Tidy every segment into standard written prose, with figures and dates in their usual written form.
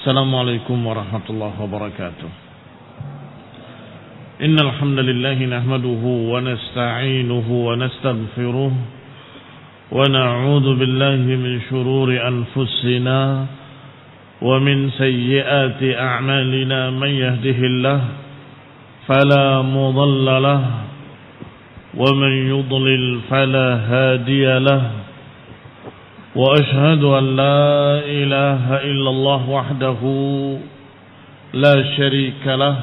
السلام عليكم ورحمة الله وبركاته. إن الحمد لله نحمده ونستعينه ونستغفره ونعوذ بالله من شرور أنفسنا ومن سيئات أعمالنا. من يهده الله فلا مضل له ومن يضلل فلا هادي له. وأشهد أن لا إله إلا الله وحده لا شريك له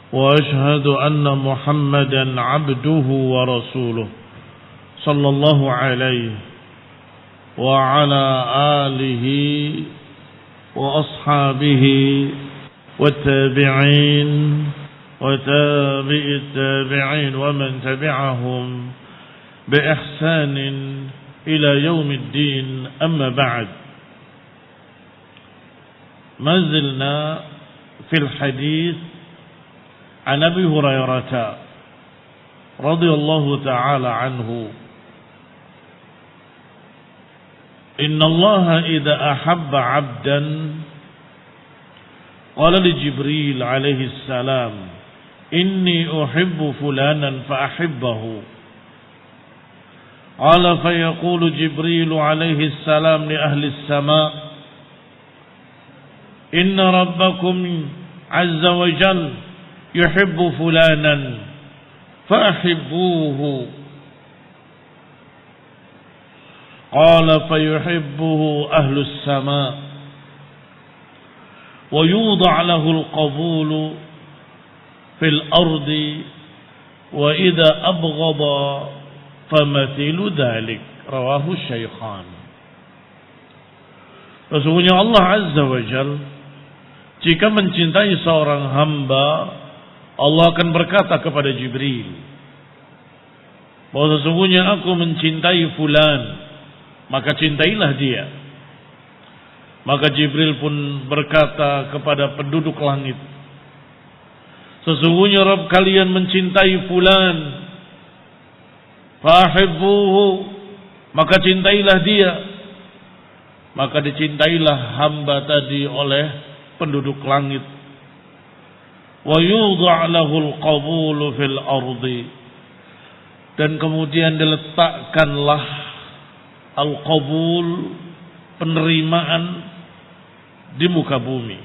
وأشهد أن محمدا عبده ورسوله صلى الله عليه وعلى آله وأصحابه والتابعين وتابع التابعين ومن تبعهم بإحسان إلى يوم الدين. أما بعد، ما زلنا في الحديث عن أبي هريرة رضي الله تعالى عنه إن الله إذا أحب عبدا قال لجبريل عليه السلام إني أحب فلانا فأحبه. قال فيقول جبريل عليه السلام لأهل السماء إن ربكم عز وجل يحب فلانا فأحبوه. قال فيحبه أهل السماء ويوضع له القبول في الأرض وإذا أبغض فمثل ذلك. Rawahu Syaikhan. Sesungguhnya Allah Azza wa Jalla jika mencintai seorang hamba, Allah akan berkata kepada Jibril bahwa sesungguhnya aku mencintai fulan, maka cintailah dia. Maka Jibril pun berkata kepada penduduk langit, sesungguhnya Rabb kalian mencintai fulan, fahibbuhu, maka cintailah dia. Maka dicintailah hamba tadi oleh penduduk langit. Wa yudha' lahul qabulu fil ardi, dan kemudian diletakkanlah al-qabul, penerimaan, di muka bumi.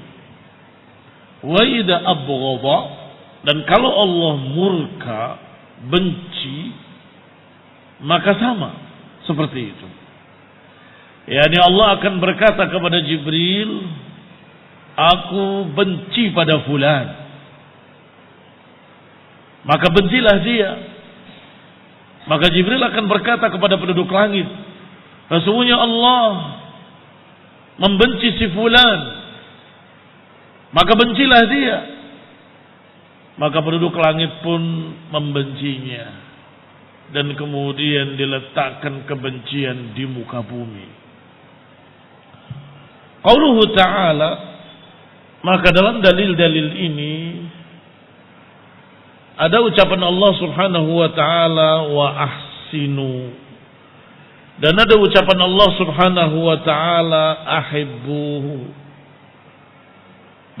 Wa idza abghadha, dan kalau Allah murka, benci, maka sama seperti itu. Yani Allah akan berkata kepada Jibril, aku benci pada fulan, maka bencilah dia. Maka Jibril akan berkata kepada penduduk langit, sesungguhnya Allah membenci si fulan, maka bencilah dia. Maka penduduk langit pun membencinya, dan kemudian diletakkan kebencian di muka bumi. Qauluhu ta'ala, maka dalam dalil-dalil ini ada ucapan Allah Subhanahu wa ta'ala wa ahsinu, dan ada ucapan Allah Subhanahu wa ta'ala ahibbuhu,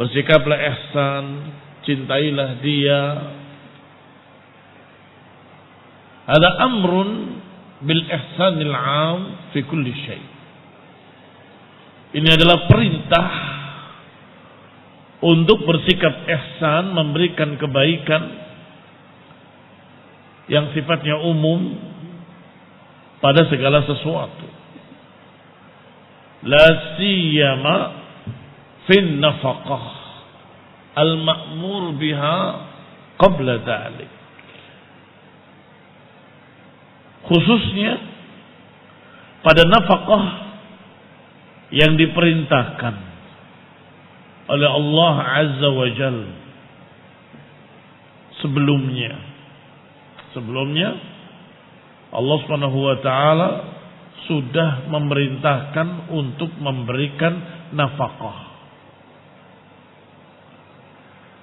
bersikaplah ihsan, cintailah dia. Ada amrun bil ihsanil 'am fi kulli syai'. Ini adalah perintah untuk bersikap ihsan, memberikan kebaikan yang sifatnya umum pada segala sesuatu. La siyama fin nafaqah al-ma'mur biha qabla dhalik. Khususnya pada nafkah yang diperintahkan oleh Allah Azza wa Jalla sebelumnya Allah Subhanahu wa taala sudah memerintahkan untuk memberikan nafkah.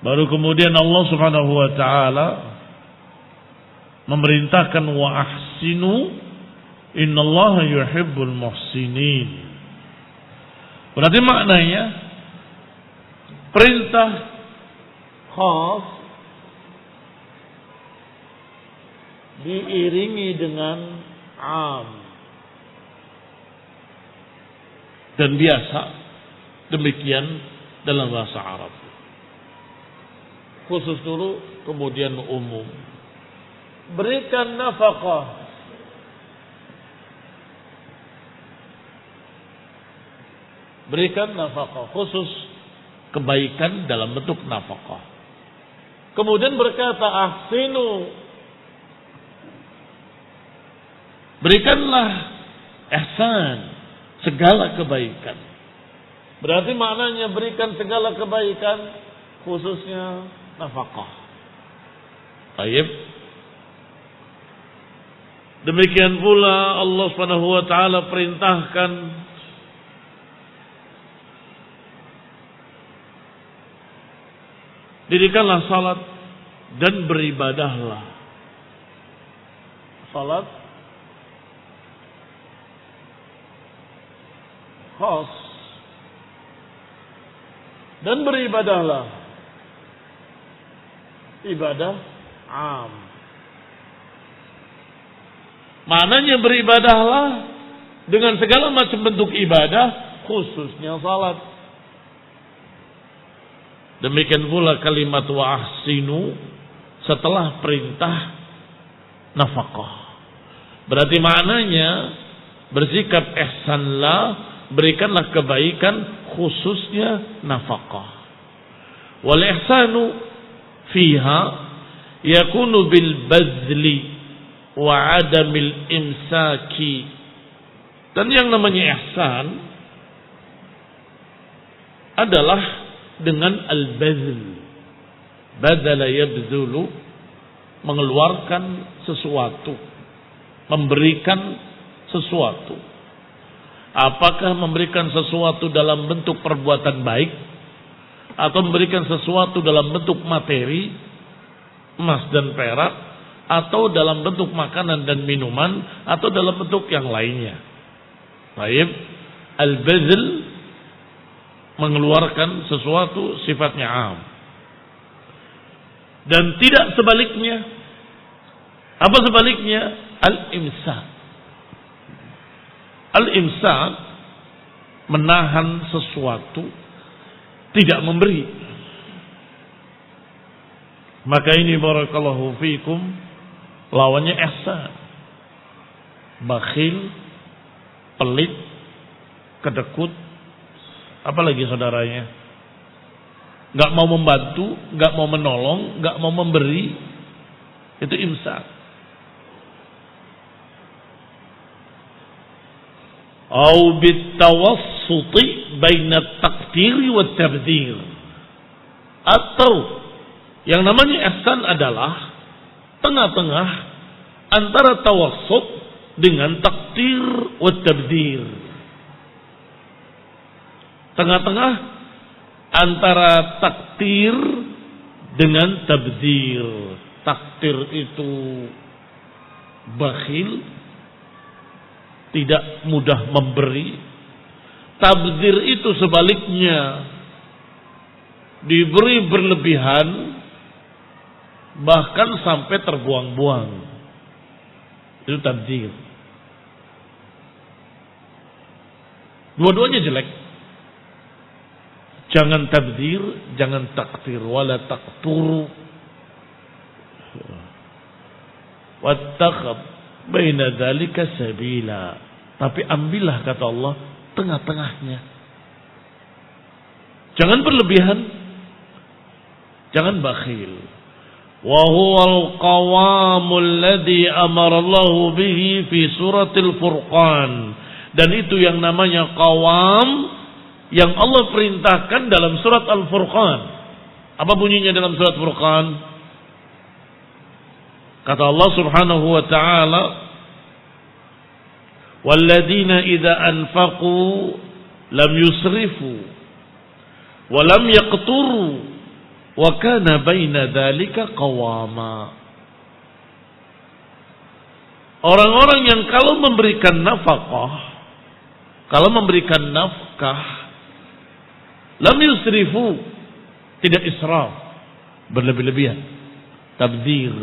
Baru kemudian Allah Subhanahu wa taala memerintahkan wa ahsinu innallaha yuhibbul muhsinin. Berarti maknanya Perintah khas diiringi dengan am. Dan biasa demikian dalam bahasa Arab. Khusus dulu, kemudian umum. Berikan nafkah. Berikan nafkah, khusus kebaikan dalam bentuk nafkah. Kemudian berkata ahsinu. Berikanlah ihsan, segala kebaikan. Berarti maknanya berikan segala kebaikan, khususnya nafkah. Baik. Demikian pula Allah Subhanahu wa taala perintahkan dirikanlah salat dan beribadahlah. Salat khas dan beribadahlah. Ibadah am. Maknanya beribadahlah dengan segala macam bentuk ibadah, khususnya salat. Demikian pula kalimat wa ahsinu setelah perintah nafkah. Berarti maknanya bersikap ihsanlah, berikanlah kebaikan, khususnya nafkah. Wal ihsanu fiha yakunu bil bazli wa adamil imsaki. Dan yang namanya ihsan adalah dengan al-bazl. Badala yabzulu, mengeluarkan sesuatu, memberikan sesuatu. Apakah memberikan sesuatu dalam bentuk perbuatan baik atau memberikan sesuatu dalam bentuk materi, emas dan perak, atau dalam bentuk makanan dan minuman, atau dalam bentuk yang lainnya. Baik, al-bazl mengeluarkan sesuatu sifatnya am. Dan tidak sebaliknya. Apa sebaliknya? Al-imsak. Al-imsak menahan sesuatu, tidak memberi. Maka ini barakallahu fikum lawannya ihsan. Bakhil, pelit, kedekut, apalagi saudaranya, nggak mau membantu, nggak mau menolong, nggak mau memberi, itu imsak. Au bitawassuti baina taqdiri wa tabdzir. Atau yang namanya ihsan adalah tengah-tengah antara tawassut dengan takdir wa tabdzir. Tengah-tengah antara takdir dengan tabdzir. Takdir itu bakhil, tidak mudah memberi. Tabdzir itu sebaliknya, diberi berlebihan, bahkan sampai terbuang-buang. Itu tabdzir. Dua-duanya jelek. Jangan tabdzir, jangan taktir, wala taqturu. Wattakhab baina dzalika sabila. Tapi ambillah, kata Allah, tengah-tengahnya. Jangan berlebihan, jangan bakhil. Wa huwal qawamul ladzi amara Allah bihi fi suratil Furqan. Dan itu yang namanya qawam yang Allah perintahkan dalam surat Al-Furqan. Apa bunyinya dalam surat Furqan? Kata Allah Subhanahu wa taala, "Walladzina idza anfaqu lam yusrifu wa lam yaqturu wa kana baina dzalika qawama." Orang-orang yang kalau memberikan nafkah, kalau memberikan nafkah, lam yusrifu, tidak israf, berlebih-lebihan, tabdzir.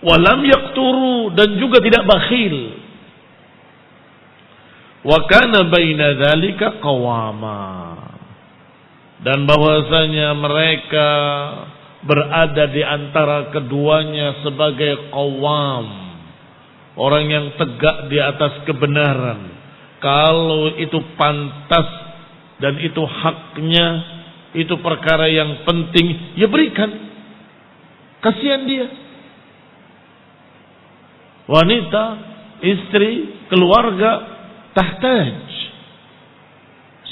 Walam yaqturu, dan juga tidak bakhil. Wa kana baina dzalika qawama, dan bahwasanya mereka berada di antara keduanya sebagai qawam, orang yang tegak di atas kebenaran. Kalau itu pantas dan itu haknya, itu perkara yang penting, ya berikan. Kasihan dia. Wanita, istri, keluarga tahtaj,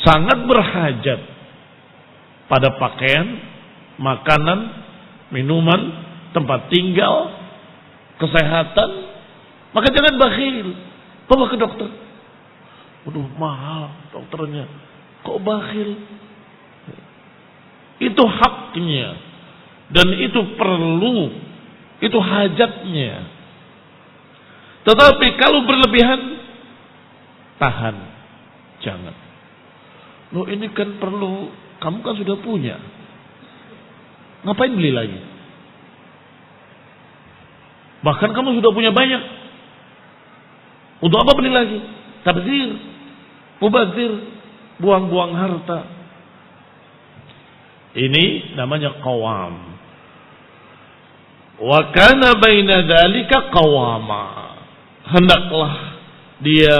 sangat berhajat pada pakaian, makanan, minuman, tempat tinggal, kesehatan. Maka jangan bakhil. Bawa ke dokter. Waduh, mahal dokternya. Kok bakhil? Itu haknya. Dan itu perlu. Itu hajatnya. Tetapi kalau berlebihan, tahan. Jangan. Loh, ini kan perlu. Kamu kan sudah punya. Ngapain beli lagi? Bahkan kamu sudah punya banyak. Untuk apa beli lagi? Tabdzir, mubadzir, buang-buang harta. Ini namanya qawam. Wa kana baina dzalika qawama. Hendaklah dia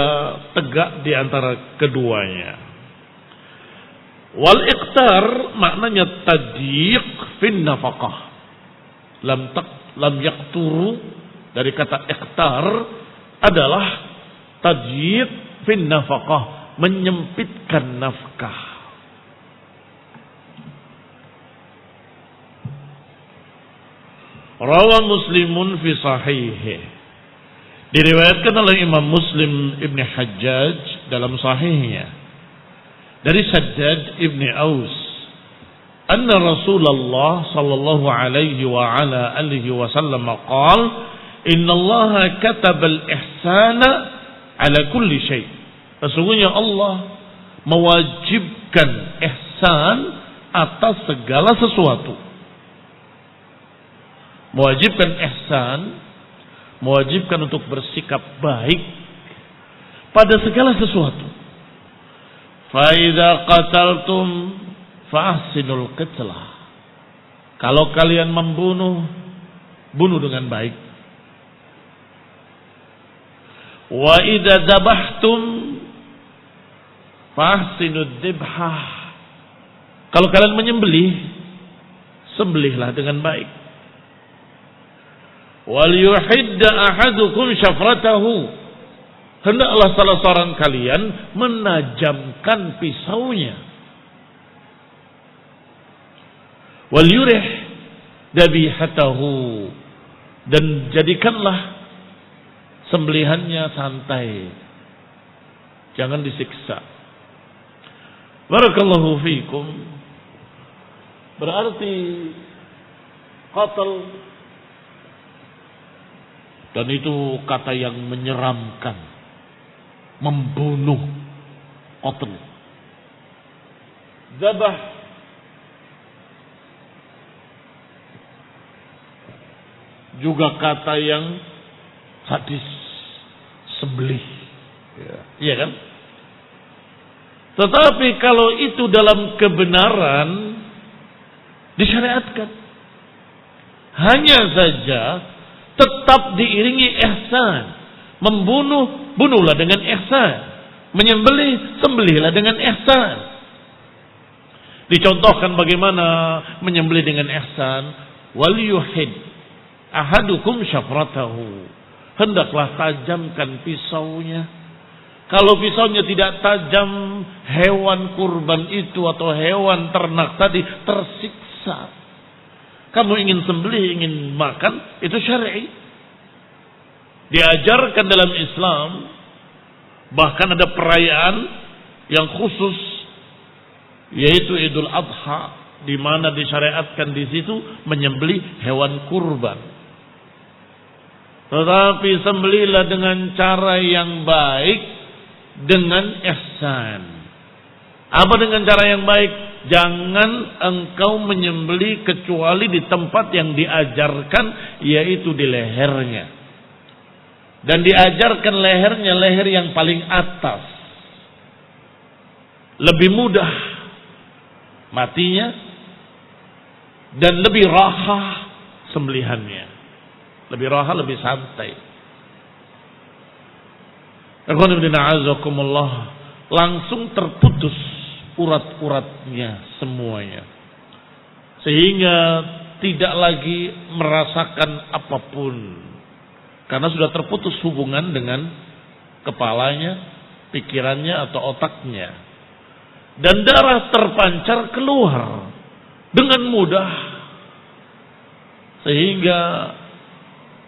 tegak di antara keduanya. Wal iqtar maknanya tadyiq fin nafaqah. Lam yaqturu, dari kata iqtar adalah tadyiq fin nafaqah, menyempitkan nafkah. Rawa Muslimun fi sahihih, diriwayatkan oleh Imam Muslim Ibn Hajjaj dalam sahihnya dari Shaddad Ibn Aus, anna Rasulullah sallallahu alaihi wa ala alihi wasallam qala, inna Allah kataba al-ihsana ala kulli syai'. Sesungguhnya Allah mewajibkan ihsan atas segala sesuatu. Mewajibkan ihsan, mewajibkan untuk bersikap baik pada segala sesuatu. Fa idza qataltum fa ahsinul qitlah. Kalau kalian membunuh, bunuh dengan baik. Wa idza dzabhtum fa ahsinud dzibhah. Kalau kalian menyembelih, sembelihlah dengan baik. Wal yuhidda ahadukum syafratahu. Hendaklah salah seorang kalian menajamkan pisaunya. Wal yurih dabihatahu, dan jadikanlah sembelihannya santai, jangan disiksa. Barakallahu fiikum. Berarti qatl, dan itu kata yang menyeramkan, membunuh, qatl. Zabah, juga kata yang sadis, sembelih. Iya kan? Tetapi kalau itu dalam kebenaran disyariatkan. Hanya saja tetap diiringi ihsan. Membunuh, bunuhlah dengan ihsan. Menyembelih, sembelihlah dengan ihsan. Dicontohkan bagaimana menyembelih dengan ihsan. Wal yuhid ahadukum syafratahu. Hendaklah tajamkan pisaunya. Kalau pisaunya tidak tajam, hewan kurban itu atau hewan ternak tadi tersiksa. Kamu ingin sembelih, ingin makan, itu syar'i. Diajarkan dalam Islam. Bahkan ada perayaan yang khusus, yaitu Idul Adha, di mana disyariatkan di situ menyembelih hewan kurban. Tetapi sembelihlah dengan cara yang baik, dengan ihsan. Apa dengan cara yang baik? Jangan engkau menyembelih kecuali di tempat yang diajarkan, yaitu di lehernya. Dan diajarkan lehernya, leher yang paling atas. Lebih mudah matinya dan lebih raha sembelihannya. Lebih raha, lebih santai. Langsung terputus urat-uratnya semuanya. Sehingga tidak lagi merasakan apapun. Karena sudah terputus hubungan dengan kepalanya, pikirannya atau otaknya. Dan darah terpancar keluar dengan mudah. Sehingga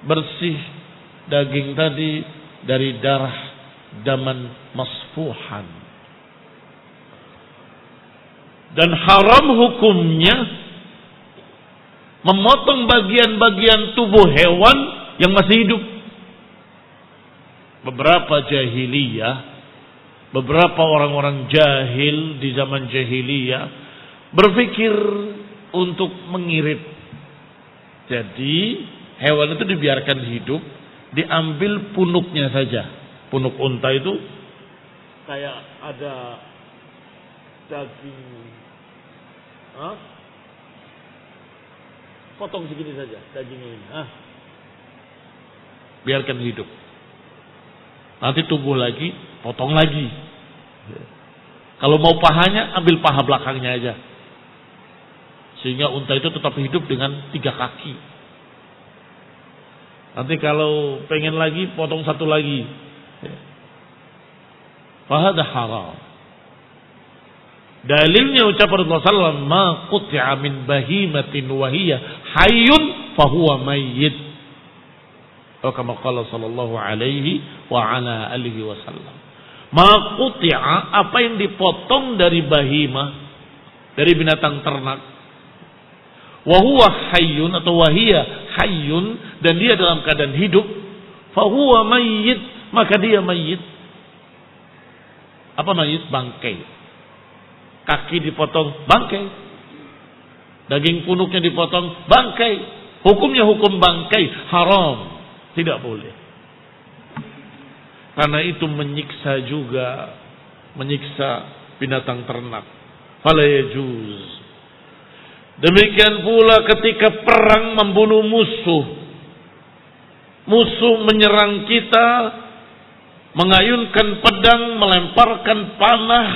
bersih daging tadi dari darah daman masfuhan. Dan haram hukumnya memotong bagian-bagian tubuh hewan yang masih hidup. Beberapa jahiliyah, beberapa orang-orang jahil di zaman jahiliyah berpikir untuk mengirit. Jadi hewan itu dibiarkan hidup, diambil punuknya saja. Punuk unta itu kayak ada daging, potong segini saja dagingnya ini, biarkan hidup. Nanti tumbuh lagi, potong lagi. Kalau mau pahanya, ambil paha belakangnya aja, sehingga unta itu tetap hidup dengan 3 kaki. Nanti kalau pengen lagi, potong satu lagi. Fahada haram. Dalilnya ucapan Rasulullah SAW, ma qut'a min bahimatin wahiyya hayyun fahuwa mayyit. Atau kama qala sallallahu alaihi wa ala alihi wasallam. Ma qut'a, apa yang dipotong dari bahimah, dari binatang ternak. Wa huwa hayyun atau wahiyya hayyun, dan dia dalam keadaan hidup, fahuwa mayyit, maka dia mayyit. Apa mayyit? Bangkai. Kaki dipotong, bangkai. Daging punuknya dipotong, bangkai. Hukumnya hukum bangkai, haram. Tidak boleh. Karena itu menyiksa juga, menyiksa binatang ternak. Fala yajuz. Demikian pula ketika perang membunuh musuh. Musuh menyerang kita, mengayunkan pedang, melemparkan panah,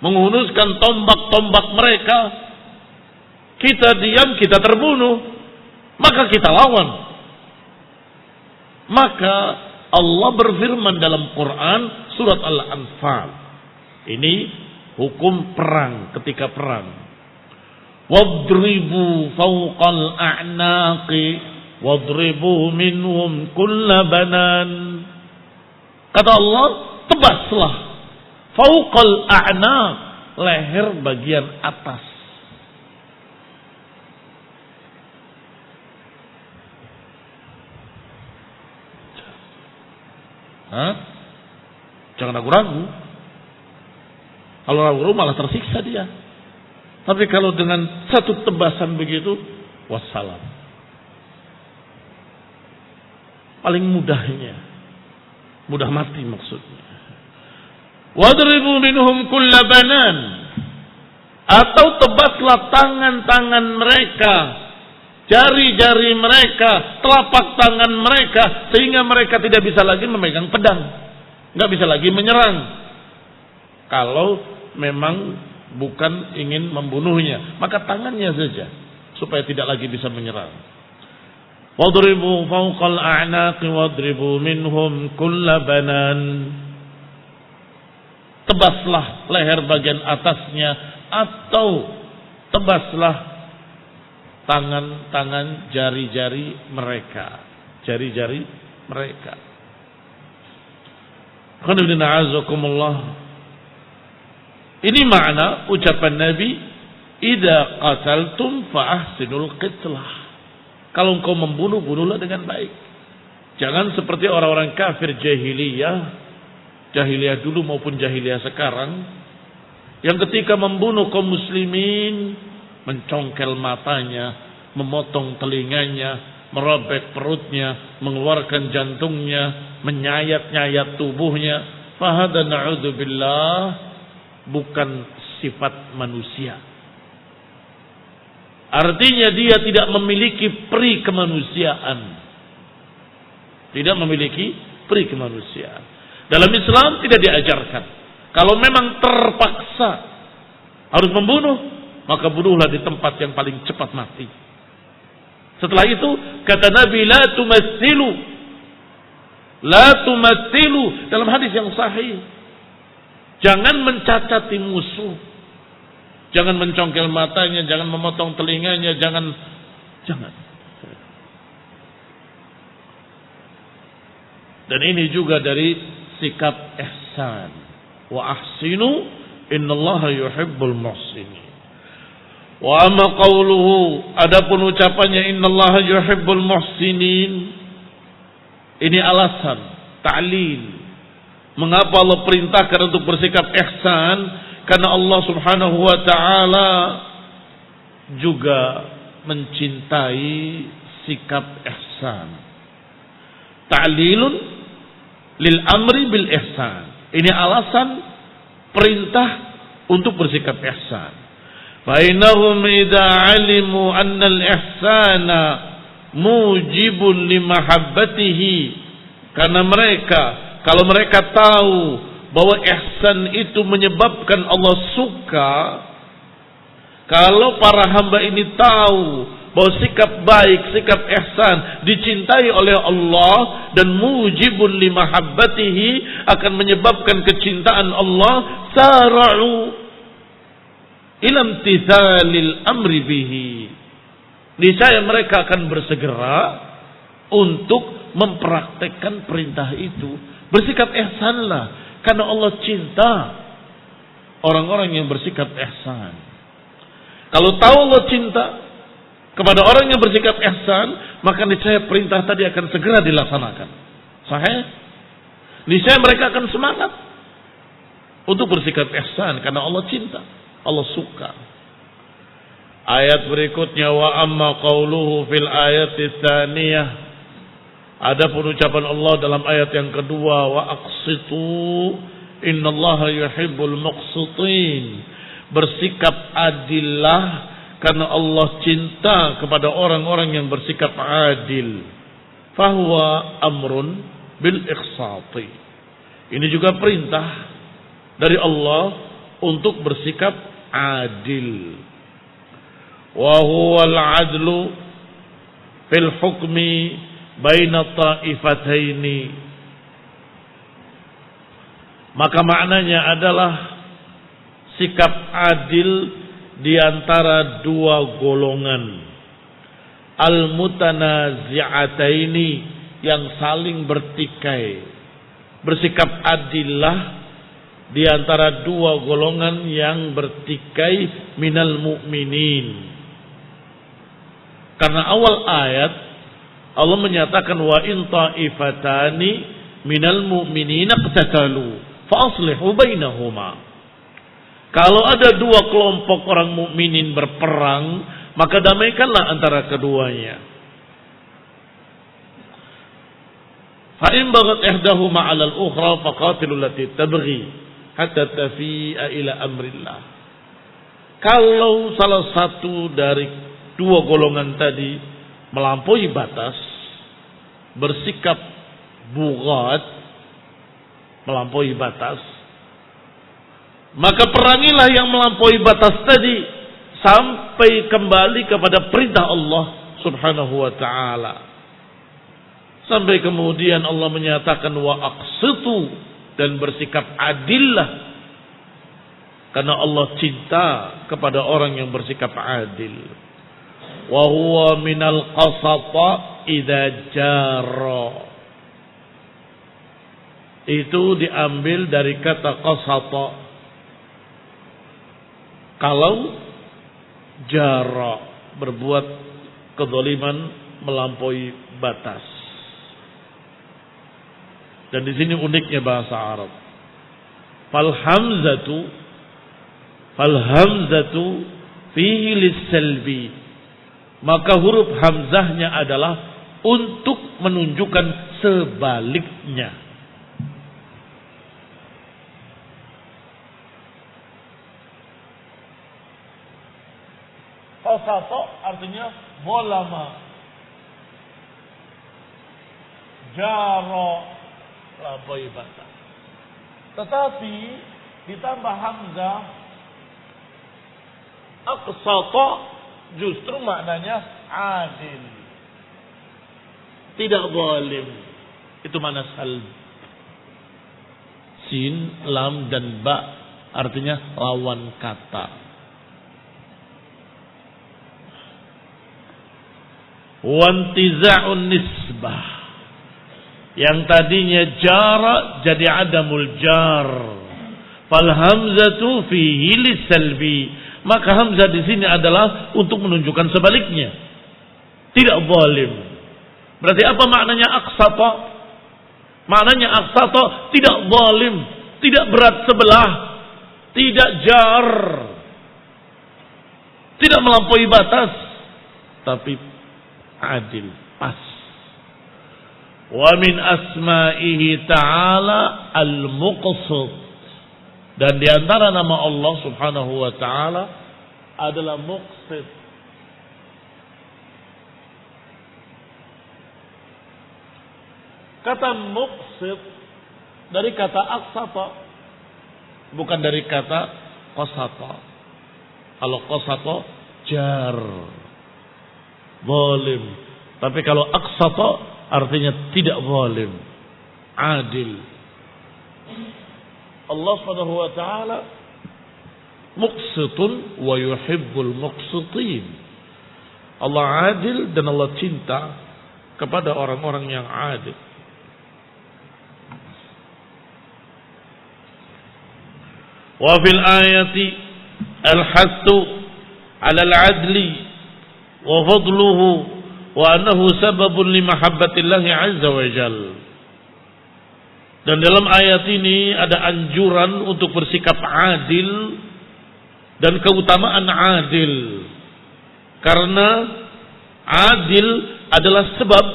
menghunuskan tombak-tombak mereka. Kita diam, kita terbunuh, maka kita lawan. Maka Allah berfirman dalam Quran surat Al-Anfal. Ini hukum perang, ketika perang. Wadribu fawqal a'naqi wadribu minhum kulla banan. Kata Allah, tebaslah fawqal a'naq, leher bagian atas. Jangan ragu-ragu. Kalau ragu-ragu malah tersiksa dia. Tapi kalau dengan satu tebasan begitu, wassalam. Paling mudahnya, mudah mati maksudnya. Wadribu minhum kulla banan, atau tebaslah tangan-tangan mereka, jari-jari mereka, telapak tangan mereka, sehingga mereka tidak bisa lagi memegang pedang, nggak bisa lagi menyerang. Kalau memang bukan ingin membunuhnya, maka tangannya saja, supaya tidak lagi bisa menyerang. Wadribu fawqal a'naqi wadribu minhum kulla banan. Tebaslah leher bagian atasnya, atau tebaslah tangan-tangan, jari-jari mereka, jari-jari mereka. Ini makna ucapan Nabi, idza qataltum fa ahsinul qitlah. Kalau engkau membunuh, bunuhlah dengan baik. Jangan seperti orang-orang kafir jahiliyah dulu maupun jahiliyah sekarang, yang ketika membunuh kaum muslimin mencongkel matanya, memotong telinganya, merobek perutnya, mengeluarkan jantungnya, menyayat-nyayat tubuhnya, fahada na'udzubillah bukan sifat manusia. Artinya dia tidak memiliki peri kemanusiaan. Tidak memiliki peri kemanusiaan. Dalam Islam tidak diajarkan. Kalau memang terpaksa harus membunuh, maka bunuhlah di tempat yang paling cepat mati. Setelah itu kata Nabi, la tumathilu dalam hadis yang sahih. Jangan mencacati musuh. Jangan mencongkel matanya, jangan memotong telinganya, jangan. Dan ini juga dari sikap ihsan. Wa ahsinu innallaha yuhibbul muhsinin. Wa amma qawluhu, adapun ucapannya innallaha yuhibbul muhsinin, ini alasan, ta'lil. Mengapa Allah perintahkan untuk bersikap ihsan? Karena Allah Subhanahu wa taala juga mencintai sikap ihsan. Ta'lilun lil amri bil ihsan. Ini alasan perintah untuk bersikap ihsan. Fainahum idza alimu anna al-ihsana mujibun limahabbatihi, karena mereka, kalau mereka tahu bahwa ihsan itu menyebabkan Allah suka, kalau para hamba ini tahu bahwa sikap baik, sikap ihsan dicintai oleh Allah dan mujibun limahabbatihi, akan menyebabkan kecintaan Allah, sara'u ila imtithalil amri bihi, niscaya mereka akan bersegera untuk mempraktekkan perintah itu. Bersikap ihsanlah, karena Allah cinta orang-orang yang bersikap ihsan. Kalau tahu Allah cinta kepada orang yang bersikap ihsan, maka niscaya perintah tadi akan segera dilaksanakan. Sahih? Niscaya mereka akan semangat untuk bersikap ihsan karena Allah cinta, Allah suka. Ayat berikutnya, wa amma qauluhu fil ayati tsaniyah, adapun ucapan Allah dalam ayat yang kedua, wa aqsitu innallaha yuhibbul muqsitin, bersikap adillah karena Allah cinta kepada orang-orang yang bersikap adil. Fahuwa amrun bil iqsati, ini juga perintah dari Allah untuk bersikap adil. Wa huwal adlu fil hukmi baina ta'ifataini, maka maknanya adalah sikap adil di antara dua golongan, al-mutanazi'ataini, yang saling bertikai. Bersikap adillah di antara dua golongan yang bertikai minal mu'minin. Karena awal ayat Allah menyatakan wa in ta'ifatani minal mu'minina qatatalu fa aslihu bainahuma. Kalau ada dua kelompok orang mukminin berperang, maka damaikanlah antara keduanya. Fa in baghat ihdahuma 'ala al-ukhra faqatilul lati tabghi hatta tafi'a ila amrillah. Kalau salah satu dari dua golongan tadi melampaui batas, bersikap bughat, melampaui batas, maka perangilah yang melampaui batas tadi sampai kembali kepada perintah Allah Subhanahu wa ta'ala. Sampai kemudian Allah menyatakan wa aqsitu, dan bersikap adillah, karena Allah cinta kepada orang yang bersikap adil. Wa huwa minal qasata idza jara, itu diambil dari kata qasata, kalau jara, berbuat kezaliman, melampaui batas. Dan di sini uniknya bahasa Arab. Fal hamzatu Fal hamzatu fihi lis-salbi. Maka huruf hamzahnya adalah untuk menunjukkan sebaliknya. Qasata artinya bolama, jaro, labai bata. Tetapi ditambah hamzah, aqsata justru maknanya adil, tidak zalim. Itu makna salb. Sin, lam dan ba artinya lawan kata. Wantiza'un nisbah, yang tadinya jara jadi adamul jar. Fal hamzatu fihi lisalbi, maka hamzah di sini adalah untuk menunjukkan sebaliknya, tidak zalim. Berarti apa maknanya aqsata? Maknanya aqsata tidak zalim, tidak berat sebelah, tidak jar, tidak melampaui batas, tapi adil, pas. Wa min asma'ihi ta'ala al-muqsit, dan di antara nama Allah Subhanahu wa taala adalah muqsit. Kata muqsit dari kata aqsata, bukan dari kata qasata. Kalau qasata jar, zalim. Tapi kalau aqsata artinya tidak zalim, adil. Allah Subhanahu wa taala muqsitun wa yuhibbul muqsitin. Allah adil dan Allah cinta kepada orang-orang yang adil. Wa fil ayati al-hattu 'ala al-'adli wa fadluhu wa annahu sababun li mahabbatillahi 'azza wa jalla. Dan dalam ayat ini ada anjuran untuk bersikap adil dan keutamaan adil. Karena adil adalah sebab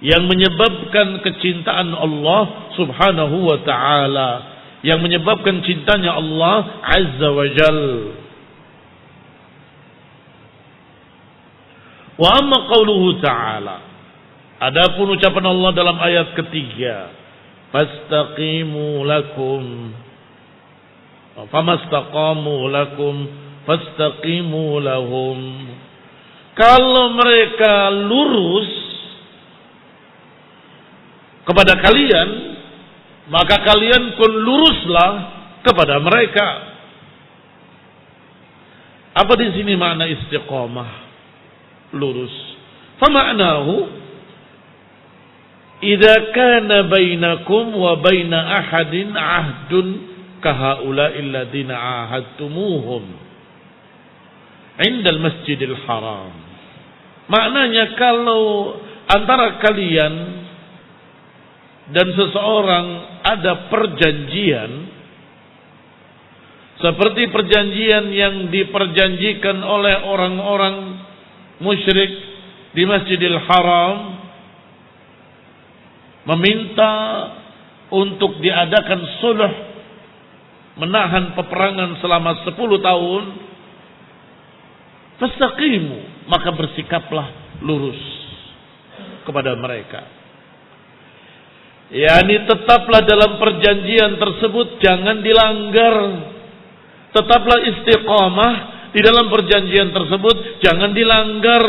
yang menyebabkan kecintaan Allah Subhanahu wa taala, yang menyebabkan cintanya Allah Azza wa Jalla. Wa amma qauluhu ta'ala, adapun ucapan Allah dalam ayat ketiga, fastaqimu lakum famastaqamu lakum fastaqimu lahum. Kalau mereka lurus kepada kalian, maka kalian pun luruslah kepada mereka. Apa di sini makna istiqamah? Lurus. Fama'nahu idza kana bainakum wa baina ahadin ahdun kahaula'il ladzina ahadtumuhum 'indal masjidil haram. Maknanya kalau antara kalian dan seseorang ada perjanjian seperti perjanjian yang diperjanjikan oleh orang-orang musyrik di Masjidil Haram, meminta untuk diadakan sulh, menahan peperangan selama 10 tahun, fastaqimu, maka bersikaplah lurus kepada mereka. Yani tetaplah dalam perjanjian tersebut, jangan dilanggar. Tetaplah istiqamah di dalam perjanjian tersebut, jangan dilanggar.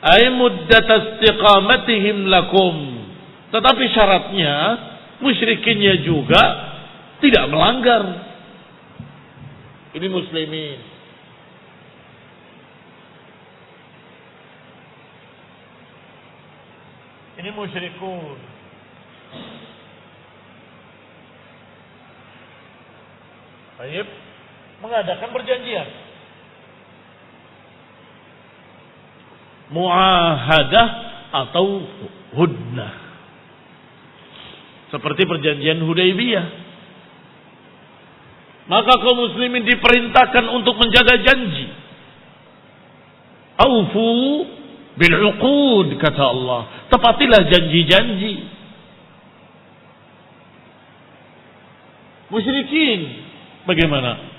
Ay muddat istiqamatihim lakum. Tetapi syaratnya musyrikinnya juga tidak melanggar. Ini muslimin. Ini musyrikun. Baik, mengadakan perjanjian. Muahadah atau hudnah. Seperti perjanjian Hudaybiyah. Maka kaum muslimin diperintahkan untuk menjaga janji. Aufu bil uqud, kata Allah. Tepatilah janji-janji. Musyrikin bagaimana?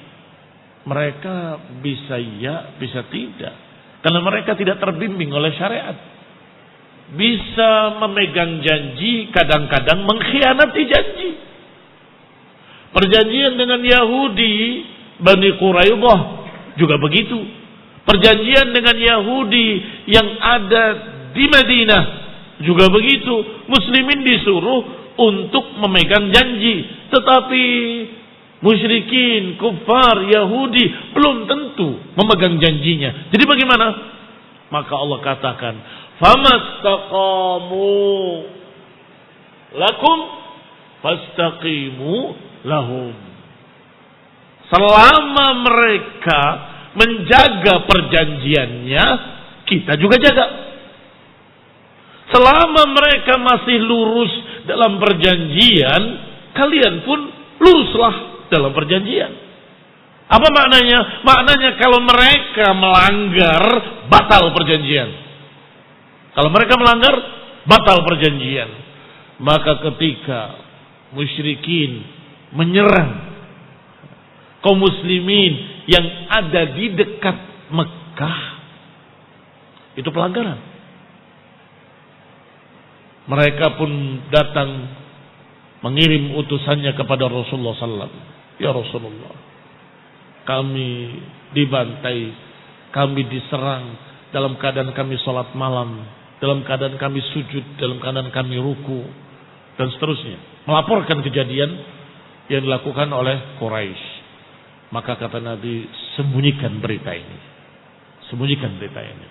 Mereka bisa ya, bisa tidak. Karena mereka tidak terbimbing oleh syariat. Bisa memegang janji, kadang-kadang mengkhianati janji. Perjanjian dengan Yahudi, Bani Quraidah juga begitu. Perjanjian dengan Yahudi yang ada di Madinah juga begitu. Muslimin disuruh untuk memegang janji. Tetapi musyrikin, kufar, Yahudi belum tentu memegang janjinya. Jadi bagaimana? Maka Allah katakan, famastaqamu lakum fastaqimu lahum. Selama mereka menjaga perjanjiannya, kita juga jaga. Selama mereka masih lurus dalam perjanjian, kalian pun luruslah dalam perjanjian. Apa maknanya? Maknanya kalau mereka melanggar, batal perjanjian. Kalau mereka melanggar, batal perjanjian. Maka ketika musyrikin menyerang kaum muslimin yang ada di dekat Mekah, itu pelanggaran. Mereka pun datang mengirim utusannya kepada Rasulullah SAW. Ya Rasulullah, kami dibantai, kami diserang dalam keadaan kami sholat malam, dalam keadaan kami sujud, dalam keadaan kami ruku, dan seterusnya. Melaporkan kejadian yang dilakukan oleh Quraisy. Maka kata Nabi, sembunyikan berita ini. Sembunyikan berita ini.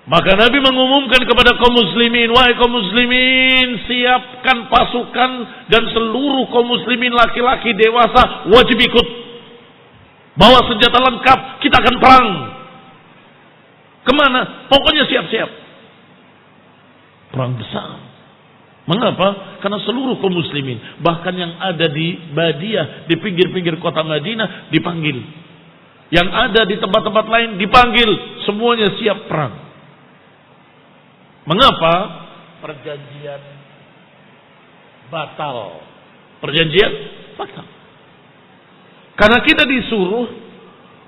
Maka Nabi mengumumkan kepada kaum muslimin, wahai kaum muslimin, siapkan pasukan dan seluruh kaum muslimin laki-laki dewasa wajib ikut. Bawa senjata lengkap, kita akan perang. Kemana? Pokoknya siap-siap. Perang besar. Mengapa? Karena seluruh kaum muslimin, bahkan yang ada di Badiah, di pinggir-pinggir kota Madinah dipanggil. Yang ada di tempat-tempat lain dipanggil. Semuanya siap perang. Mengapa? Perjanjian batal. Perjanjian batal. Karena kita disuruh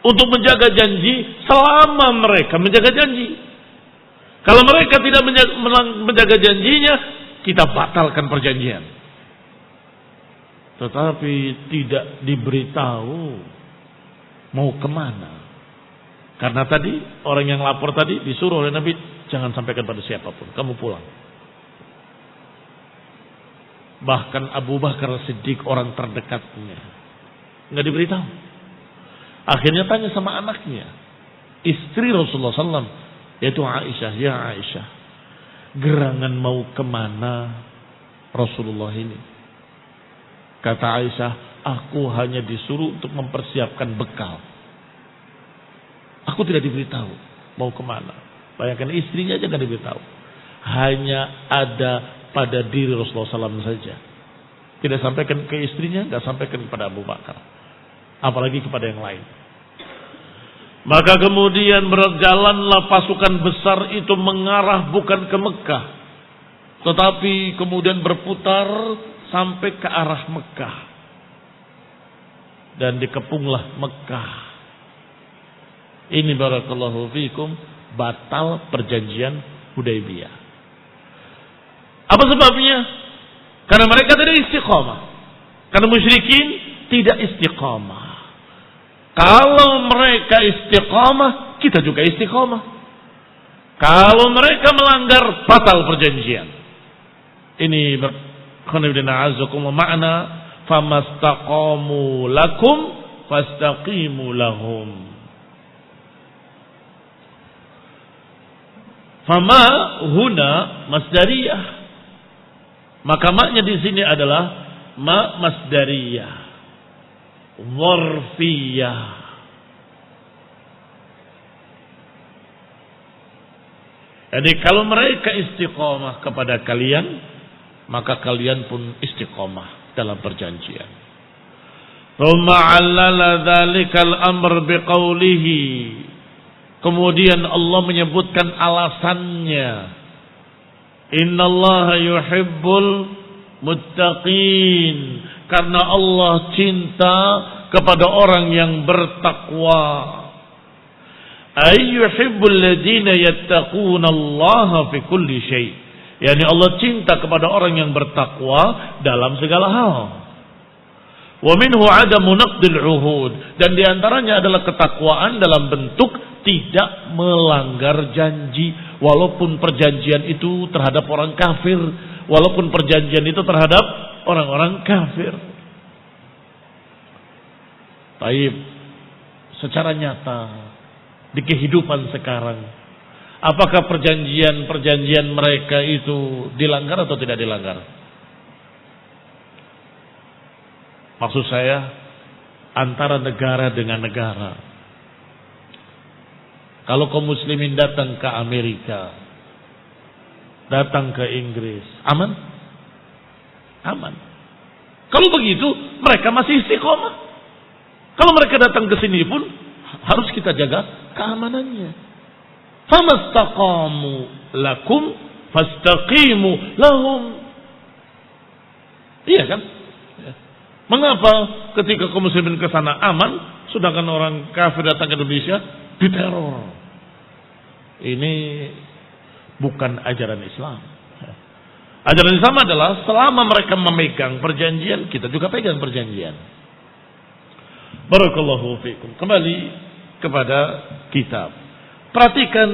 untuk menjaga janji selama mereka menjaga janji. Kalau mereka tidak menjaga janjinya, kita batalkan perjanjian. Tetapi tidak diberitahu mau kemana. Karena tadi orang yang lapor tadi disuruh oleh Nabi, jangan sampaikan pada siapapun, kamu pulang. Bahkan Abu Bakar Siddiq, orang terdekatnya, nggak diberitahu. Akhirnya tanya sama anaknya, istri Rasulullah SAW, yaitu Aisyah. Ya Aisyah, gerangan mau kemana Rasulullah ini? Kata Aisyah, aku hanya disuruh untuk mempersiapkan bekal. Aku tidak diberitahu mau kemana. Bayangkan, istrinya aja nggak diberitahu. Hanya ada pada diri Rasulullah SAW saja. Tidak sampaikan ke istrinya, nggak sampaikan kepada Abu Bakar, apalagi kepada yang lain. Maka kemudian berjalanlah pasukan besar itu mengarah bukan ke Mekah, tetapi kemudian berputar sampai ke arah Mekah. Dan dikepunglah Mekah. Ini barakallahu fikum, batal perjanjian Hudaybiyah. Apa sebabnya? Karena mereka tidak istiqamah. Karena musyrikin tidak istiqamah. Kalau mereka istiqamah, kita juga istiqamah. Kalau mereka melanggar, batal perjanjian. Ini makna famastaqamu lakum fastaqimu lahum. Fama huna masdariyah. Maka maknya di sini adalah ma masdariyah, dzarfiyah. Jadi kalau mereka istiqomah kepada kalian, maka kalian pun istiqomah dalam perjanjian. Thumma 'allala dzalikal amr biqaulihi. Kemudian Allah menyebutkan alasannya. Innallaha yuhibbul muttaqin. Karena Allah cinta kepada orang yang bertakwa. Ay yuhibbul ladzina yattaqunallaha fi kulli syai'. Yani Allah cinta kepada orang yang bertakwa dalam segala hal. Wa minhu adamu naqdil uhud, dan diantaranya adalah ketakwaan dalam bentuk tidak melanggar janji, walaupun perjanjian itu terhadap orang kafir, walaupun perjanjian itu terhadap orang-orang kafir. Taib, secara nyata di kehidupan sekarang, apakah perjanjian-perjanjian mereka itu dilanggar atau tidak dilanggar? Maksud saya antara negara dengan negara. Kalau kaum muslimin datang ke Amerika, datang ke Inggris, aman? Aman. Kalau begitu mereka masih istiqomah. Kalau mereka datang ke sini pun harus kita jaga keamanannya. Famastaqamu lakum fastaqimu lahum. Iya kan? Mengapa ketika kaum muslimin ke sana aman, sedangkan orang kafir datang ke Indonesia diteror? Ini bukan ajaran Islam. Ajaran Islam adalah selama mereka memegang perjanjian, kita juga pegang perjanjian. Barakallahu fiikum. Kembali kepada kitab. Perhatikan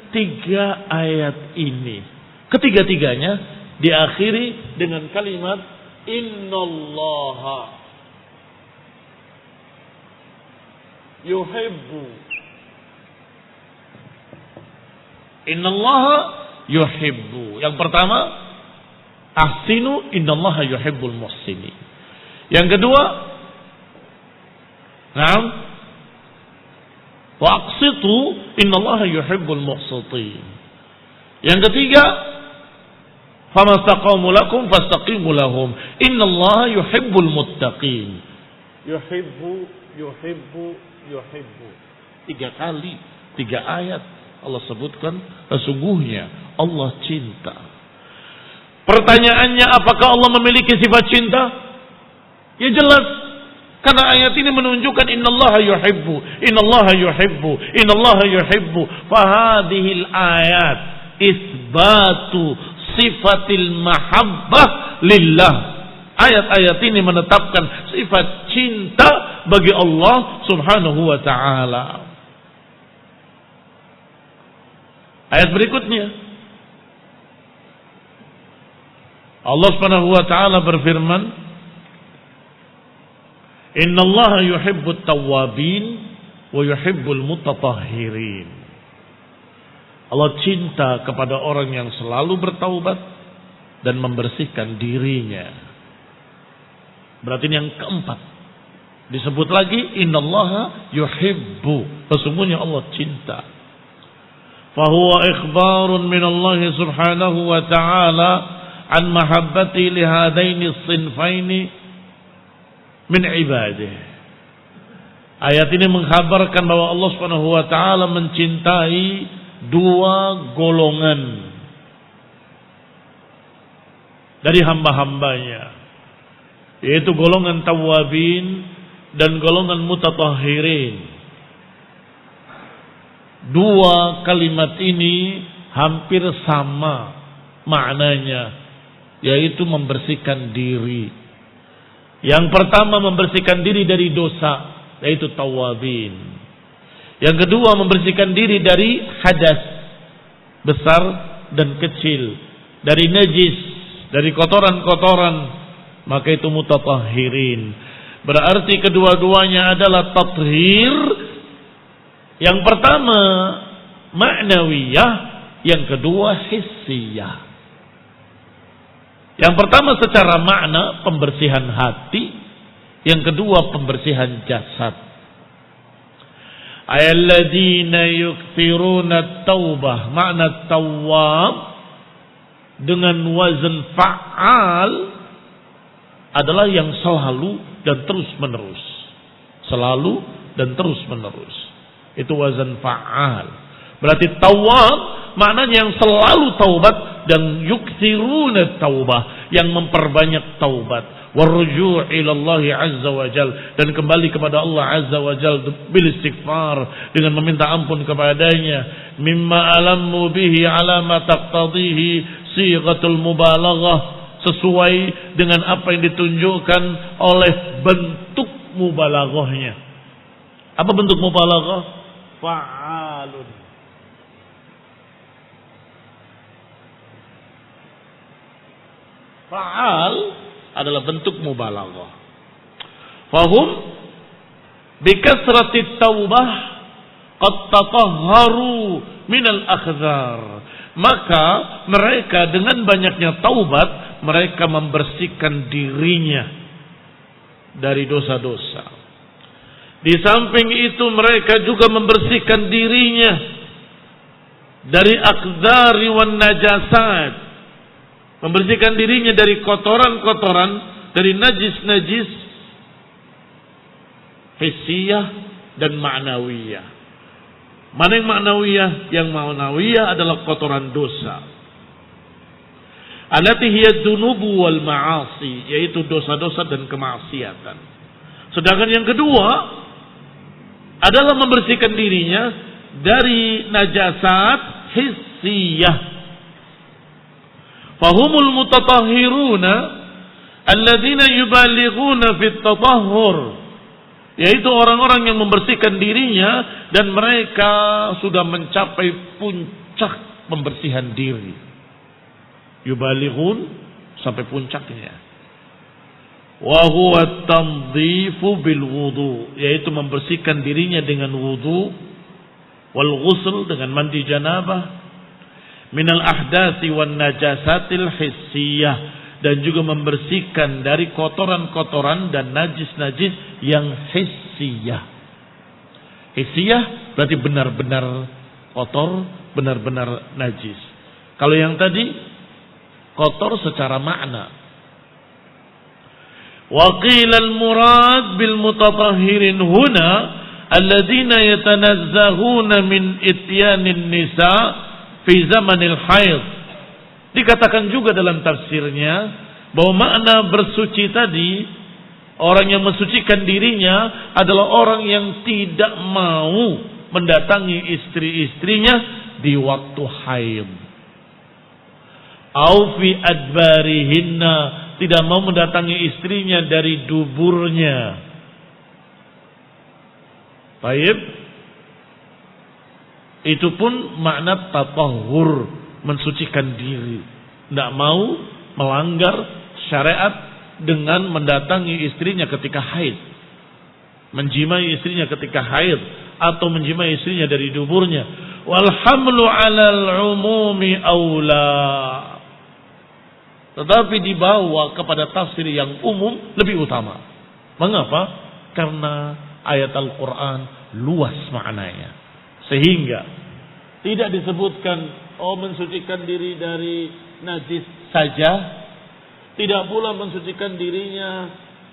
3 ayat ini. Ketiga-tiganya diakhiri dengan kalimat Innallaha yuhibbu. Innallaha yuhibbu. Yang pertama, ahsinu innallaha yuhibbul muhsinin. Yang kedua, na'am, wa aqsitu innallaha yuhibbul muqsitin. Yang ketiga, famastaqamu lakum fastaqimu lahum innallaha yuhibbul muttaqin. Yuhibbu. 3 kali, 3 ayat Allah sebutkan sesungguhnya Allah cinta. Pertanyaannya, apakah Allah memiliki sifat cinta? Ya jelas, karena ayat ini menunjukkan innallaha yuhibbu. Fahadhil ayat isbatu sifatil mahabbah lillah. Ayat-ayat ini menetapkan sifat cinta bagi Allah Subhanahu wa ta'ala. Ayat berikutnya, Allah Subhanahu wa ta'ala berfirman, innallaha yuhibbut tawwabin wa yuhibbul mutatahhirin. Allah cinta kepada orang yang selalu bertaubat dan membersihkan dirinya. Berarti ini yang keempat. Disebut lagi innallaha yuhibbu. Sesungguhnya Allah cinta. Fahuwa ikhbarun minallahi subhanahu wa ta'ala an mahabbati lihadaini sinfaini min ibadih. Ayat ini mengkhabarkan bahwa Allah Subhanahu wa taala mencintai 2 golongan dari hamba-hambanya, yaitu golongan tawwabin dan golongan mutatahhirin. 2 kalimat ini hampir sama maknanya, yaitu membersihkan diri. Yang pertama membersihkan diri dari dosa, yaitu tawwabin. Yang kedua membersihkan diri dari hadas besar dan kecil, dari najis, dari kotoran-kotoran, maka itu mutatahhirin. Berarti kedua-duanya adalah tathhir. Yang pertama ma'nawiyah, yang kedua hissiyah. Yang pertama secara makna pembersihan hati, yang kedua pembersihan jasad. Alladzina yukthiruna taubah, makna tawwab dengan wazn fa'al adalah yang selalu dan terus menerus. selalu dan terus menerus. Itu wazan fa'al. Berarti tawwab maknanya yang selalu taubat, dan yukthiruna taubah, yang memperbanyak taubat, warruju' ila Allah azza wa jal, dan kembali kepada Allah azza wa jal bil istighfar, dengan meminta ampun kepadanya, mimma alammu bihi ala ma taqtadihi sighatul mubalaghah, sesuai dengan apa yang ditunjukkan oleh bentuk mubalaghahnya. Apa bentuk mubalaghah? Fa'alun. Fa'al adalah bentuk mubalaghah. Fahum bikasrati taubah qad tatahharu minal akhdhar. Maka mereka dengan banyaknya taubat, mereka membersihkan dirinya dari dosa-dosa. Di samping itu mereka juga membersihkan dirinya dari akdzari wan najasat. Membersihkan dirinya dari kotoran-kotoran, dari najis-najis hissiyah dan ma'nawiyah. Mana yang ma'nawiyah? Yang ma'nawiyah adalah kotoran dosa. Allati hiya dzunubu wal ma'asi, yaitu dosa-dosa dan kemaksiatan. Sedangkan yang kedua adalah membersihkan dirinya dari najasat hissiyah. Fahumul mutatahhiruna alladzina yubalighuna fit tatahhur, yaitu orang-orang yang membersihkan dirinya dan mereka sudah mencapai puncak pembersihan diri. Yubalighun sampai puncaknya. Wa huwa tamdhifu bil wudu, yaitu membersihkan dirinya dengan wudu, wal ghusl dengan mandi janabah, minal ahdasi wan najasatil hissiyah, dan juga membersihkan dari kotoran-kotoran dan najis-najis yang hissiyah. Hissiyah berarti benar-benar kotor, benar-benar najis. Kalau yang tadi kotor secara makna. Wa qila al-murad bil mutatahhirin huna alladzina yatanazzahuna min ityanin nisa' fi zamanil haid. Dikatakan juga dalam tafsirnya bahwa makna bersuci tadi, orang yang mensucikan dirinya adalah orang yang tidak mau mendatangi istri-istrinya di waktu haid. Au fi adbarihinna, tidak mau mendatangi istrinya dari duburnya. Baik. Itu pun makna tatahhur, mensucikan diri. Tidak mau melanggar syariat dengan mendatangi istrinya ketika haid, menjimai istrinya ketika haid, atau menjimai istrinya dari duburnya. Wal hamlu 'alal 'umumi aula. Tetapi dibawa kepada tafsir yang umum lebih utama. Mengapa? Karena ayat Al-Quran luas maknanya. Sehingga tidak disebutkan mensucikan diri dari najis saja, tidak pula mensucikan dirinya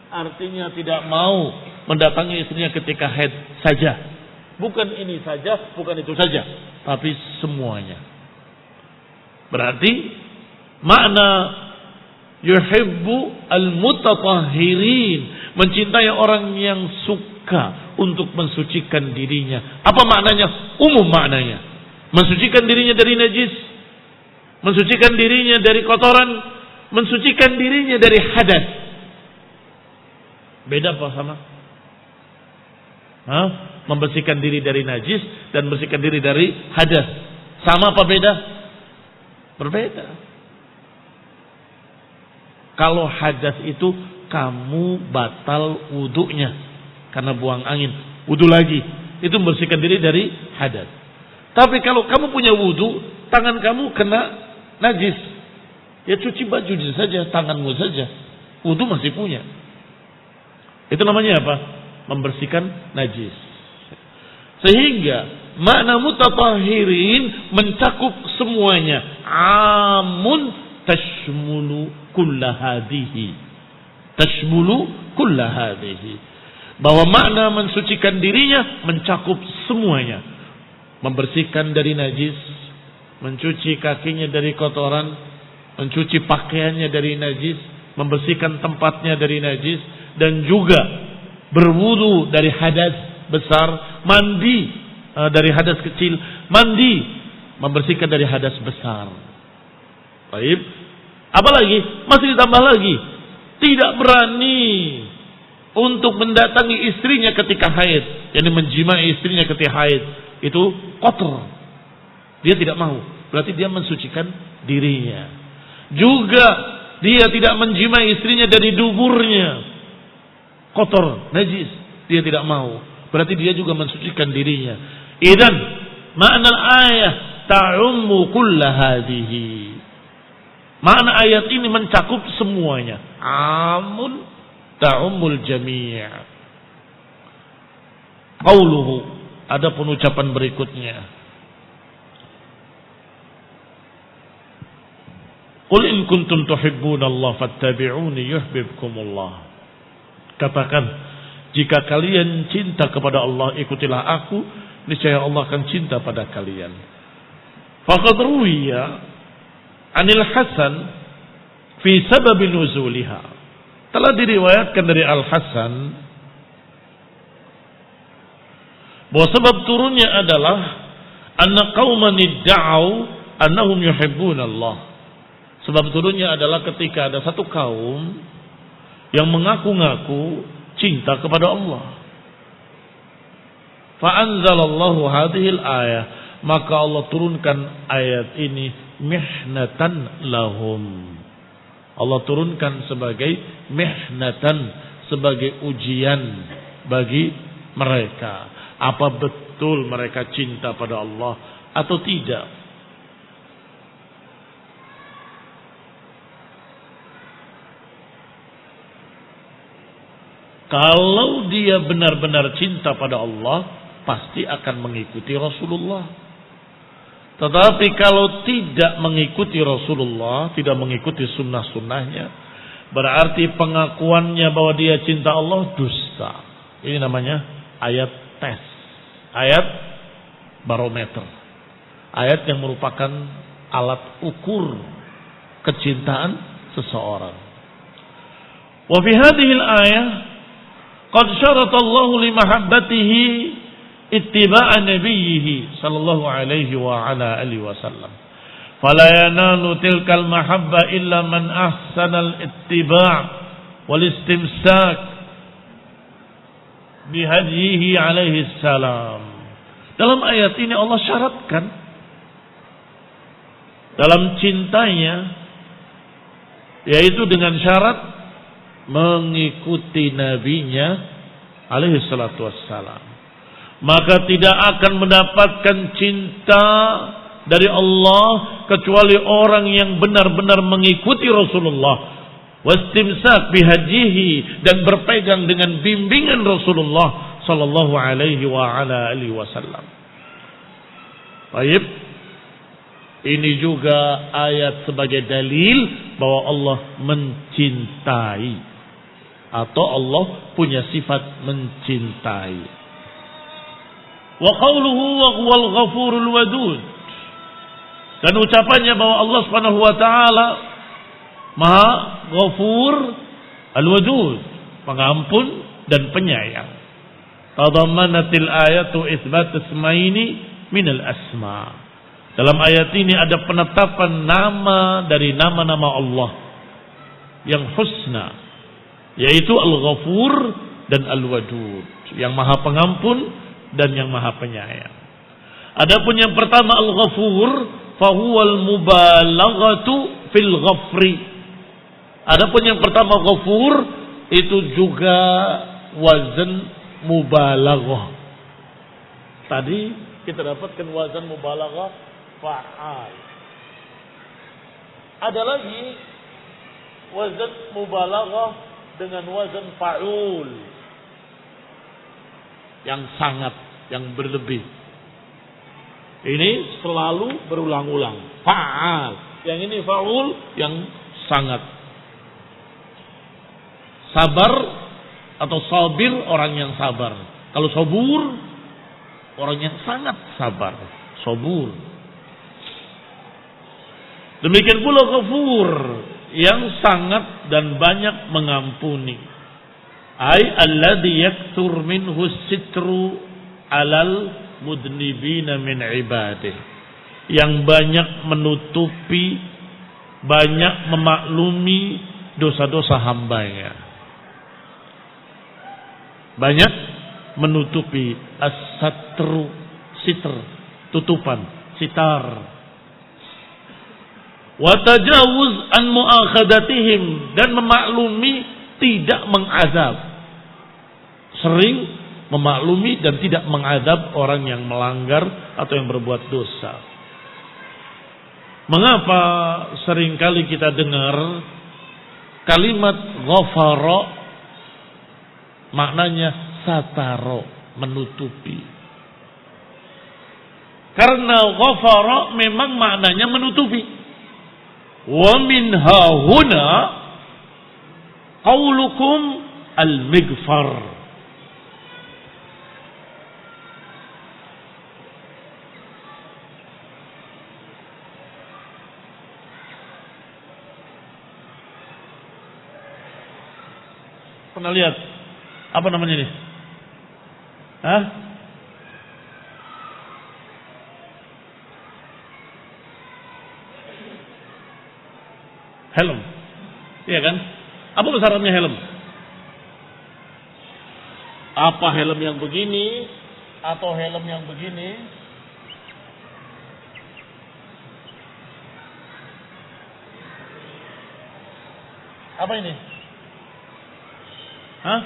artinya tidak mau mendatangi istrinya ketika haid saja. Bukan ini saja, bukan itu saja, tapi semuanya. Berarti makna yuhibbu al-mutatahhirin, mencintai orang yang suka untuk mensucikan dirinya. Apa maknanya? Umum maknanya. Mensucikan dirinya dari najis, mensucikan dirinya dari kotoran, mensucikan dirinya dari hadas. Beda apa sama? Membersihkan diri dari najis dan membersihkan diri dari hadas. Sama apa beda? Berbeda. Kalau hadas itu kamu batal wudunya karena buang angin, wudu lagi, itu membersihkan diri dari hadas. Tapi kalau kamu punya wudu, tangan kamu kena najis, ya cuci baju saja, tanganmu saja, wudu masih punya. Itu namanya apa? Membersihkan najis. Sehingga makna mutatahhirin mencakup semuanya. Amun tashmulu kulla hadhihi. Tashmulu kulla hadhihi. Bahwa makna mensucikan dirinya mencakup semuanya. Membersihkan dari najis, mencuci kakinya dari kotoran, mencuci pakaiannya dari najis, membersihkan tempatnya dari najis, dan juga berwudu dari hadas besar, mandi dari hadas kecil, mandi membersihkan dari hadas besar. Baik. Apalagi masih ditambah lagi, tidak berani untuk mendatangi istrinya ketika haid, yakni menjimai istrinya ketika haid, itu kotor. Dia tidak mau, berarti dia mensucikan dirinya. Juga dia tidak menjimai istrinya dari duburnya, kotor, najis, dia tidak mau, berarti dia juga mensucikan dirinya. Idzan makna ayat ta'ummu kulla hadhihi. Makna ayat ini mencakup semuanya. Amun ta'ummul jami'. Qauluhu, ada penucapan berikutnya. Qul in kuntum tuhibbunallaha fattabi'uni yuhibbukumullah. Katakan, jika kalian cinta kepada Allah, ikutilah aku, niscaya Allah akan cinta pada kalian. Faqad ruwiya Anil Hasan fi sabab nuzuliha. Telah diriwayatkan dari Al Hasan bahwa sebab turunnya adalah anna qauman idda'u annahum yuhibbunallah. Sebab turunnya adalah ketika ada satu kaum yang mengaku-ngaku cinta kepada Allah. Fa anzalallahu hadhil ayah, maka Allah turunkan ayat ini mihnatan lahum. Allah turunkan sebagai mihnatan, sebagai ujian bagi mereka. Apa betul mereka cinta pada Allah atau tidak? Kalau dia benar-benar cinta pada Allah, pasti akan mengikuti Rasulullah. Tetapi kalau tidak mengikuti Rasulullah, tidak mengikuti sunnah-sunnahnya, berarti pengakuannya bahwa dia cinta Allah dusta. Ini namanya ayat tes, ayat barometer, ayat yang merupakan alat ukur kecintaan seseorang. Wa fi hadhihi al-ayah qad syarata Allah li mahabbatihi ittiba'a nabiyhi sallallahu alaihi wa ala alihi wasallam. Fala yanalu tilkal mahabba illa man ahsana al-ittiba' wal istimsak bihadyihi alaihi salam. Dalam ayat ini Allah syaratkan dalam cintanya, yaitu dengan syarat mengikuti nabinya alaihi salatu wassalam. Maka tidak akan mendapatkan cinta dari Allah kecuali orang yang benar-benar mengikuti Rasulullah, wastimsak bihadyihi, dan berpegang dengan bimbingan Rasulullah sallallahu alaihi wa ala alihi wasallam. Baik, ini juga ayat sebagai dalil bahwa Allah mencintai, atau Allah punya sifat mencintai. Wa qawluhu wa huwal ghafurul wadud, dan ucapannya bahwa Allah Subhanahu wa taala Maha Ghafur Al-Wadud, pengampun dan penyayang. Tadammanatil ayatu itsbat ismaini minal asma. Dalam ayat ini ada penetapan nama dari nama-nama Allah yang husna, yaitu Al-Ghafur dan Al-Wadud, yang Maha Pengampun dan yang Maha Penyayang. Adapun yang pertama Al-Ghafur, fahuwal mubalaghatu fil ghafri. Adapun yang pertama Ghafur, itu juga wazan mubalaghah. Tadi kita dapatkan wazan mubalaghah fa'al. Ada lagi wazan mubalaghah dengan wazan fa'ul, yang sangat, yang berlebih. Ini selalu berulang-ulang. Fa'al. Yang ini fa'ul, yang sangat. Sabar Atau sabir, orang yang sabar. Kalau sabur, orang yang sangat sabar. Sabur. Demikian pula ghafur, yang sangat dan banyak mengampuni. Ay alladhi yakthur minhu sitru alal mudnibina min ibadih. Yang banyak menutupi, banyak memaklumi dosa-dosa hambanya. Banyak menutupi as-satru, sitr, tutupan, sitar. Wa tajawuz an mu'akhadatihim, dan memaklumi tidak mengazab. Sering memaklumi dan tidak mengazab orang yang melanggar atau yang berbuat dosa. Mengapa seringkali kita dengar kalimat ghafara maknanya sataro, menutupi. Karena ghafara memang maknanya menutupi. Wa min hahuna qaulukum al-mighfar. Pernah lihat apa namanya ini? Hah? Helm. Iya kan? Apa bahasa Arabnya helm? Apa helm yang begini atau helm yang begini? Apa ini? Hah?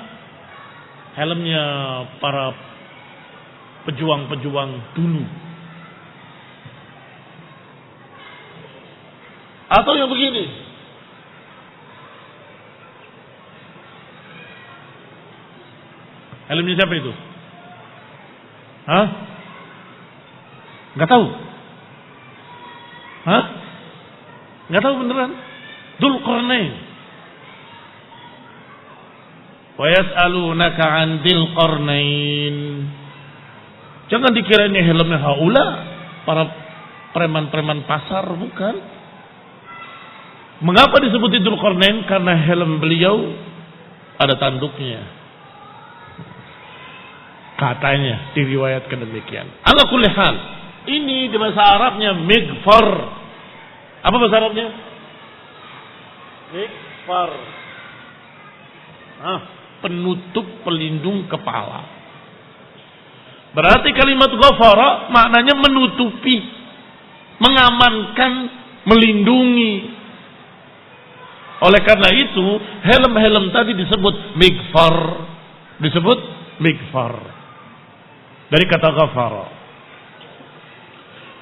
Helmnya para pejuang-pejuang dulu. Atau yang begini. Helmnya siapa itu? Hah? Nggak tahu? Hah? Nggak tahu beneran? Dzulqarnain. Wa yas'alunaka 'an dzil qarnain. Jangan dikira ini helmnya haula, para preman-preman pasar, bukan. Mengapa disebut Dzul Qarnain? Karena helm beliau ada tanduknya. Katanya diriwayatkan demikian. Ala kulli hal, ini di bahasa Arabnya mighfar. Apa bahasa Arabnya? Mighfar. Penutup, pelindung kepala. Berarti kalimat ghafara maknanya menutupi, mengamankan, melindungi. Oleh karena itu, helm-helm tadi disebut mighfar. Disebut mighfar. Dari kata ghafara.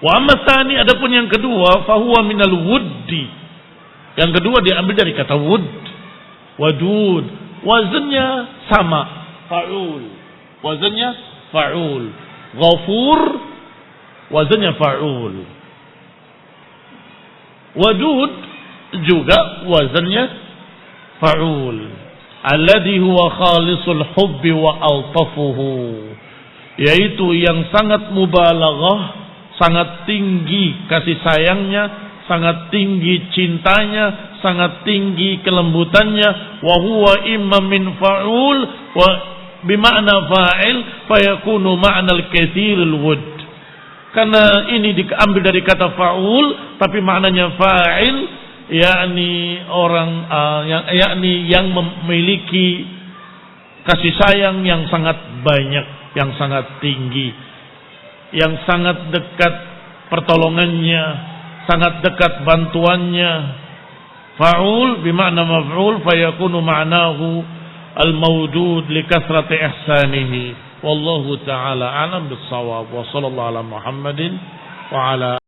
Wa amma tsani, adapun yang kedua, fahuwa minal wuddi. Yang kedua diambil dari kata wud. Wadud. Wazannya sama, fa'ul. Wazannya fa'ul. Ghafur, wazannya fa'ul. Wadud juga wazannya fa'ul. Alladhi huwa khalisul hubbi wa altafuhu. Yaitu yang sangat mubalaghah, sangat tinggi kasih sayangnya, sangat tinggi cintanya, sangat tinggi kelembutannya. Wa huwa imma min fa'ul wa bima'na fa'il fayakunu ma'nal katsirul wud. Karena ini diambil dari kata fa'ul tapi maknanya fa'il, yakni orang yang memiliki kasih sayang yang sangat banyak, yang sangat tinggi, yang sangat dekat pertolongannya, sangat dekat bantuannya. Fa'ul bimakna maf'ul fayakunu ma'nahu al-mawjud li kathrati ihsanihi. Wallahu ta'ala a'lam bis-shawab. Wa sallallahu ala Muhammadin wa ala